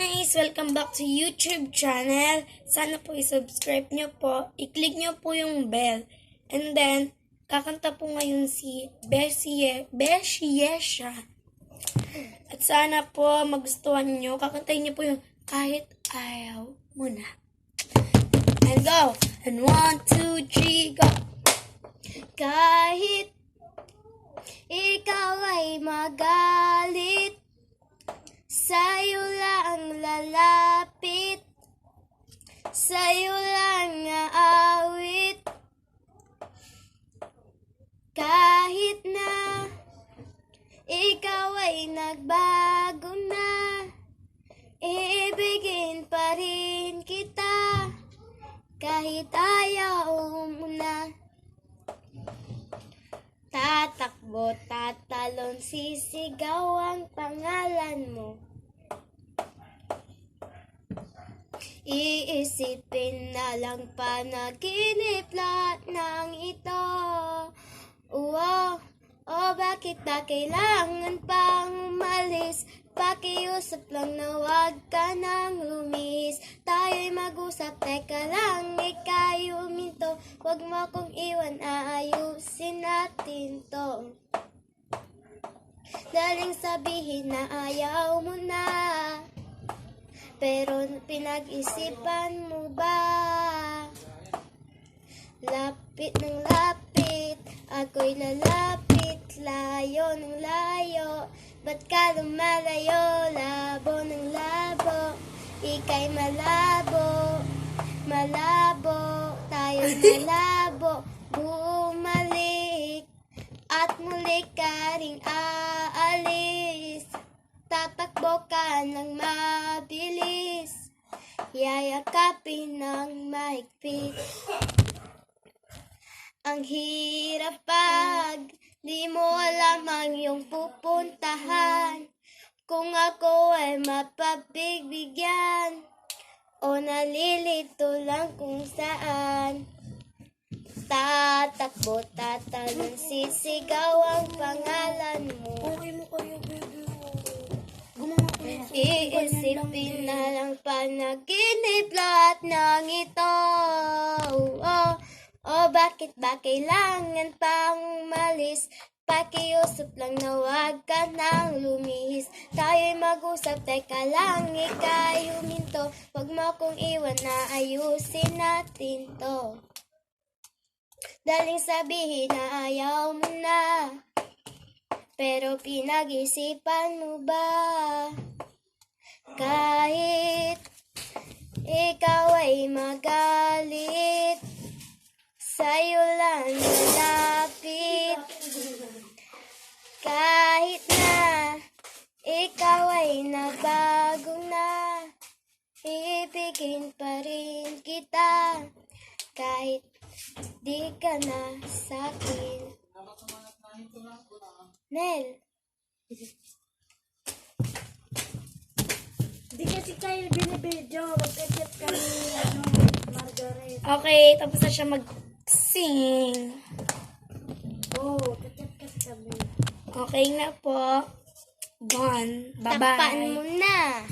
guys! Welcome back to YouTube channel. Sana po i-subscribe nyo po. I-click nyo po yung bell. And then, kakanta po ngayon si Beshiesha. At sana po magustuhan nyo. Kakantayin nyo po yung kahit ayaw mo na. And go! And 1, 2, 3, go! Kahit ikaw ay magalit, sa'yo lang lalapit, sa'yo lang aawit. Kahit na ikaw ay nagbago na, ibigin pa rin kita, kahit ayaw mo na. Tatakbo, tatalon, sisigaw ang pangalan mo. Iisipin na lang panaginip lahat ng ito. Bakit ba kailangan pang umalis? Pakiusap lang na wag ka nang lumis. Tayo'y mag-usap, teka lang, ika'y huminto. Wag mo akong iwan, aayusin natin to. Daling sabihin na ayaw mo na, pero pinag-isipan mo ba? Lapit ng lapit, ako'y lalapit, layo ng layo. Ba't ka lumalayo, labo ng labo, ika'y malabo, malabo, tayo'y malabo. Bumalik, at muli ka ring aalis. Tatakbo ka ng mabilis, yayakapin ng mahigpit. Ang hirap pag di mo alam ang iyong pupuntahan. Kung ako ay mapagbibigyan, o nalilito lang kung saan. Tatakbo, tatalon, sisigaw ang pangalan mo. Okay mo kayo, baby. Gumawa ko yan. Iisipin na lang panaginip lahat ng ito. Bakit ba kailangan pang umalis? Pakiusap lang na wag ka nang lumihis. Tayo'y mag-usap, teka lang, ika'y huminto. Wag mo akong iwan, na ayusin natin to. Daling sabihin na ayaw mo na, pero pinag-isipan mo ba? Kahit ikaw ay magalit, sa'yo lang lalapit. Kahit na ikaw ay nabago na, ibigin pa rin kita, kahit di ka na sa'kin. Nel, Di kasi kayo binibidyo. Magkachat kami, Margaret. okay, tapos na siya mag-sing. Kachat kasi kami. Okay na po. Gone. Tapan Bye-bye. mo na.